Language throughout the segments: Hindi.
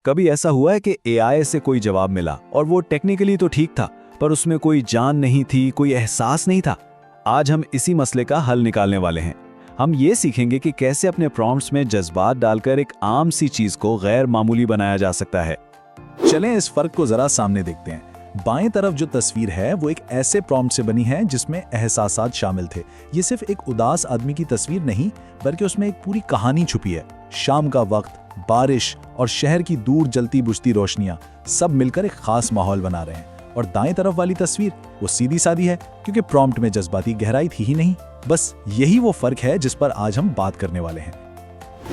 कभी ऐसा हुआ है कि एआई से कोई जवाब मिला और वो टेक्निकली तो ठीक था, पर उसमें कोई जान नहीं थी, कोई एहसास नहीं था। आज हम इसी मसले का हल निकालने वाले हैं। हम ये सीखेंगे कि कैसे अपने प्रॉम्प्ट्स में जज्बात डालकर एक आम सी चीज को गैर मामूली बनाया जा सकता है। चलें इस फर्क को जरा सामने देखते हैं। बाएं तरफ जो तस्वीर है वो एक ऐसे प्रॉम्प्ट से बनी है जिसमें एहसासात शामिल थे। ये सिर्फ एक उदास आदमी की तस्वीर नहीं, बल्कि उसमें एक पूरी कहानी छुपी है। शाम का वक्त, बारिश और शहर की दूर जलती बुझती रोशनियां सब मिलकर एक खास माहौल बना रहे हैं। और दाएं तरफ वाली तस्वीर वो सीधी सादी है, क्योंकि प्रॉम्प्ट में जज्बाती गहराई थी ही नहीं। बस यही वो फर्क है जिस पर आज हम बात करने वाले हैं।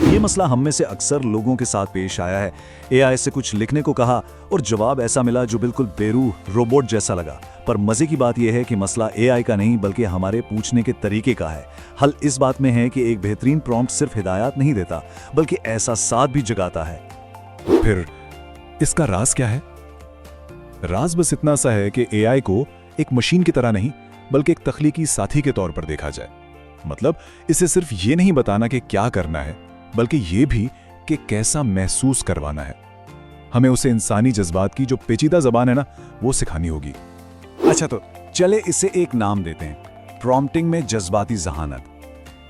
ये मसला हम में से अक्सर लोगों के साथ पेश आया है। एआई से कुछ लिखने को कहा और जवाब ऐसा मिला जो बिल्कुल बेरूह रोबोट जैसा लगा। पर मजे की बात यह है कि मसला एआई का नहीं, बल्कि हमारे पूछने के तरीके का है। हल इस बात में है कि एक बेहतरीन प्रॉम्प्ट सिर्फ हिदायत नहीं देता, बल्कि एहसासात भी जगाता है। तो फिर इसका राज क्या है? राज बस इतना सा है कि एआई को एक मशीन की तरह नहीं, बल्कि एक तख्लीकी साथी के तौर पर देखा जाए। मतलब इसे सिर्फ ये नहीं बताना कि क्या करना है, बल्कि ये भी कि कैसा महसूस करवाना है। हमें उसे इंसानी जज्बात की जो पेचीदा जबान है ना, वो सिखानी होगी। अच्छा, तो चले इसे एक नाम देते हैं, प्रॉम्प्टिंग में जज्बाती जहानत।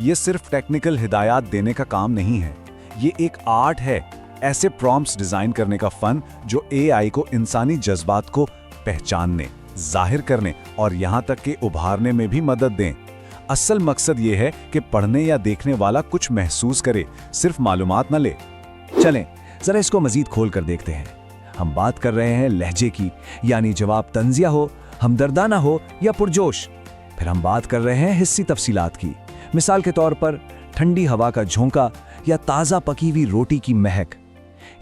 ये सिर्फ टेक्निकल हिदायत देने का काम नहीं है, ये एक आर्ट है। ऐसे प्रॉम्प्ट्स डिजाइन करने का फन जो एआई को इंसानी जज्बात को पहचानने, जाहिर करने और यहां तक कि उभारने में भी मदद दें। असल मकसद ये है कि पढ़ने या देखने वाला कुछ महसूस करे, सिर्फ मालूमात न ले। चलें जरा इसको मजीद खोल कर देखते हैं। हम बात कर रहे हैं लहजे की, यानी जवाब तंजिया हो, हमदर्दाना हो या पुरजोश। फिर हम बात कर रहे हैं हिस्सी तफसीलात की, मिसाल के तौर पर ठंडी हवा का झोंका या ताज़ा पकी हुई रोटी की महक।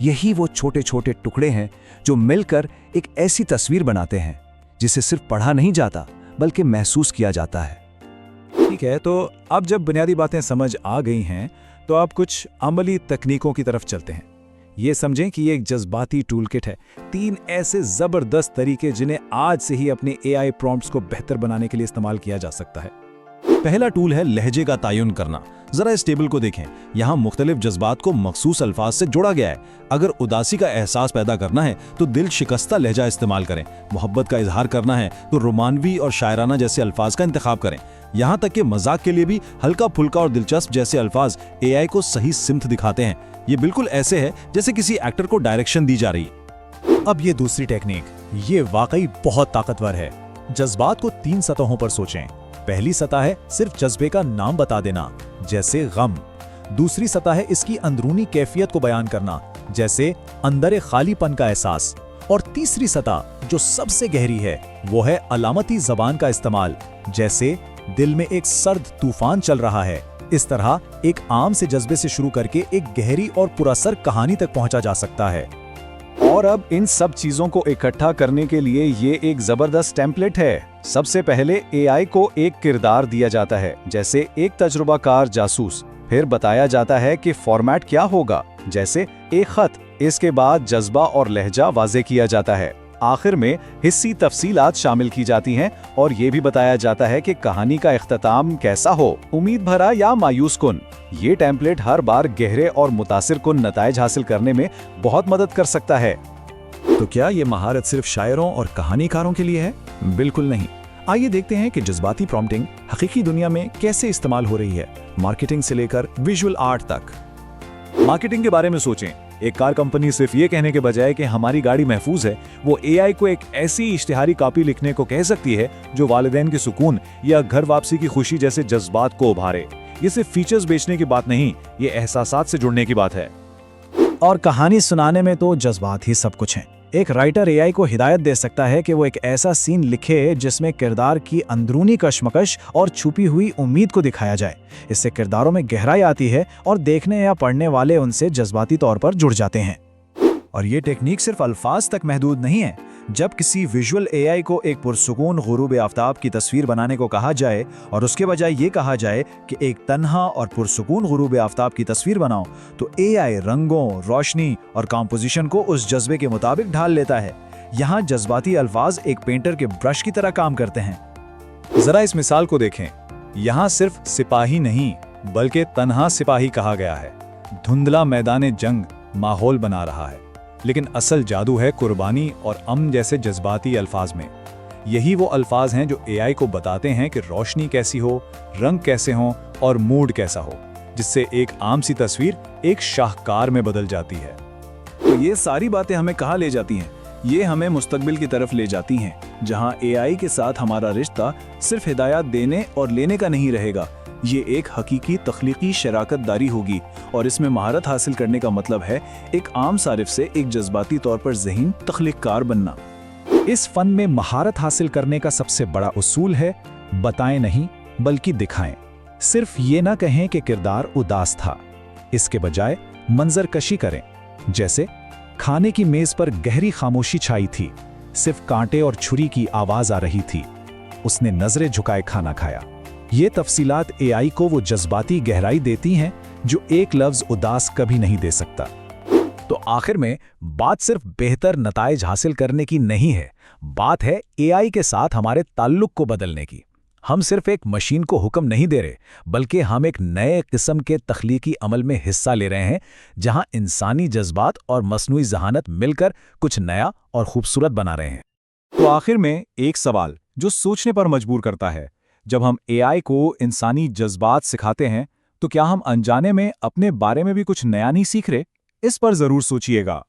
यही वो छोटे छोटे टुकड़े हैं जो मिलकर एक ऐसी तस्वीर बनाते हैं जिसे सिर्फ पढ़ा नहीं जाता, बल्कि महसूस किया जाता है। ठीक है, तो अब जब बुनियादी बातें समझ आ गई हैं, तो अब कुछ अमली तकनीकों की तरफ चलते हैं। ये समझें कि ये एक जज्बाती टूलकिट है। 3 ऐसे जबरदस्त तरीके जिन्हें आज से ही अपने एआई प्रॉम्प्ट्स को बेहतर बनाने के लिए इस्तेमाल किया जा सकता है। पहला टूल है लहजे का तयन करना। जरा इस टेबल को देखें, यहाँ मुख्तलिफ जज्बात को मखसूस अल्फाज से जोड़ा गया है। अगर उदासी का एहसास पैदा करना है तो दिल शिकस्ता लहजा इस्तेमाल करें। मोहब्बत का इजहार करना है तो रोमानवी और शायराना जैसे अल्फाज का इंतखाब करें। यहाँ तक कि मजाक के लिए भी हल्का फुल्का और दिलचस्प जैसे अल्फाज एआई को सही सिमत दिखाते हैं। ये बिल्कुल ऐसे है जैसे किसी एक्टर को डायरेक्शन दी जा रही है। अब ये दूसरी टेक्निक, ये वाकई बहुत ताकतवर है। जज्बात को 3 सतहों पर सोचें। पहली सतह है सिर्फ जज्बे का नाम बता देना, जैसे गम। दूसरी सतह है इसकी अंदरूनी कैफियत को बयान करना, जैसे अंदर खालीपन का एहसास। और तीसरी सतह जो सबसे गहरी है, वो है अलामती जबान का इस्तेमाल, जैसे दिल में एक सर्द तूफान चल रहा है। इस तरह एक आम से जज्बे से शुरू करके एक गहरी और पुरअसर कहानी तक पहुंचा जा सकता है। और अब इन सब चीजों को इकट्ठा करने के लिए ये एक जबरदस्त टेम्पलेट है। सबसे पहले एआई को एक किरदार दिया जाता है, जैसे एक तजुर्बाकार जासूस। फिर बताया जाता है कि फॉर्मेट क्या होगा, जैसे एक खत। इसके बाद जज्बा और लहजा वाजे किया जाता है। आखिर में हिस्सी तफसीलात शामिल की जाती हैं और ये भी बताया जाता है कि कहानी का इख्तिताम कैसा हो, उम्मीद भरा या मायूस कुन। ये टेम्पलेट हर बार गहरे और मुतासिर कुन नताइज हासिल करने में बहुत मदद कर सकता है। तो क्या ये महारत सिर्फ शायरों और कहानीकारों के लिए है? बिल्कुल नहीं। आइए देखते हैं कि जज्बाती प्रॉम्प्टिंग हकीकी दुनिया में कैसे इस्तेमाल हो रही है, मार्केटिंग से लेकर विजुअल आर्ट तक। मार्केटिंग के बारे में सोचें। एक कार कंपनी सिर्फ ये कहने के बजाय कि हमारी गाड़ी महफूज है, वो एआई को एक ऐसी इश्तिहारी कॉपी लिखने को कह सकती है जो वालिदैन के सुकून या घर वापसी की खुशी जैसे जज्बात को उभारे। ये सिर्फ फीचर्स बेचने की बात नहीं, ये एहसासात से जुड़ने की बात है। और कहानी सुनाने में तो जज्बात ही सब कुछ हैं। एक राइटर एआई को हिदायत दे सकता है कि वो एक ऐसा सीन लिखे जिसमें किरदार की अंदरूनी कशमकश और छुपी हुई उम्मीद को दिखाया जाए। इससे किरदारों में गहराई आती है और देखने या पढ़ने वाले उनसे जज्बाती तौर पर जुड़ जाते हैं। और ये टेक्निक सिर्फ अल्फाज तक महदूद नहीं है। जब किसी विजुअल एआई को एक पुरसुकून गुरूब आफ्ताब की तस्वीर बनाने को कहा जाए और उसके बजाय ये कहा जाए कि एक तन्हा और पुरसुकून गुरूब आफ्ताब की तस्वीर बनाओ, तो एआई रंगों, रोशनी और कंपोजिशन को उस जज्बे के मुताबिक ढाल लेता है। यहाँ जज्बाती अल्फाज एक पेंटर के ब्रश की तरह काम करते हैं। जरा इस मिसाल को देखें। यहाँ सिर्फ सिपाही नहीं, बल्कि तन्हा सिपाही कहा गया है। धुंधला मैदान जंग माहौल बना रहा है। लेकिन असल जादू है कुर्बानी और अमन जैसे जज्बाती अल्फाज में। यही वो अल्फाज हैं जो एआई को बताते हैं कि रोशनी कैसी हो, रंग कैसे हों और मूड कैसा हो, जिससे एक आम सी तस्वीर एक शाहकार में बदल जाती है। तो ये सारी बातें हमें कहाँ ले जाती हैं? ये हमें मुस्तकबिल की तरफ ले जाती हैं, जहां एआई के साथ हमारा रिश्ता सिर्फ हिदायत देने और लेने का नहीं रहेगा। ये एक हकीकी तख्लीकी शराकत दारी होगी, और इसमें महारत हासिल करने का मतलब है एक आम सारिफ से एक जज्बाती तौर पर ज़हीन तख्लीक़कार बनना। इस फन में महारत हासिल करने का सबसे बड़ा उसूल है बताएं नहीं बल्कि दिखाएं। सिर्फ ये ना कहें कि किरदार उदास था, इसके बजाय मंजर कशी करें। जैसे खाने की मेज पर गहरी खामोशी छाई थी, सिर्फ कांटे और छुरी की आवाज आ रही थी। उसने नजरें झुकाए खाना खाया। ये तफसीलात एआई को वो जज्बाती गहराई देती हैं जो एक लफ्ज उदास कभी नहीं दे सकता। तो आखिर में बात सिर्फ बेहतर नताइज हासिल करने की नहीं है, बात है एआई के साथ हमारे ताल्लुक को बदलने की। हम सिर्फ एक मशीन को हुक्म नहीं दे रहे, बल्कि हम एक नए किस्म के तख्लीकी अमल में हिस्सा ले रहे हैं, जहां इंसानी जज्बात और मसनूई जहानत मिलकर कुछ नया और खूबसूरत बना रहे हैं। तो आखिर में एक सवाल जो सोचने पर मजबूर करता है, जब हम एआई को इंसानी जज्बात सिखाते हैं तो क्या हम अनजाने में अपने बारे में भी कुछ नया नहीं सीख रहे? इस पर जरूर सोचिएगा।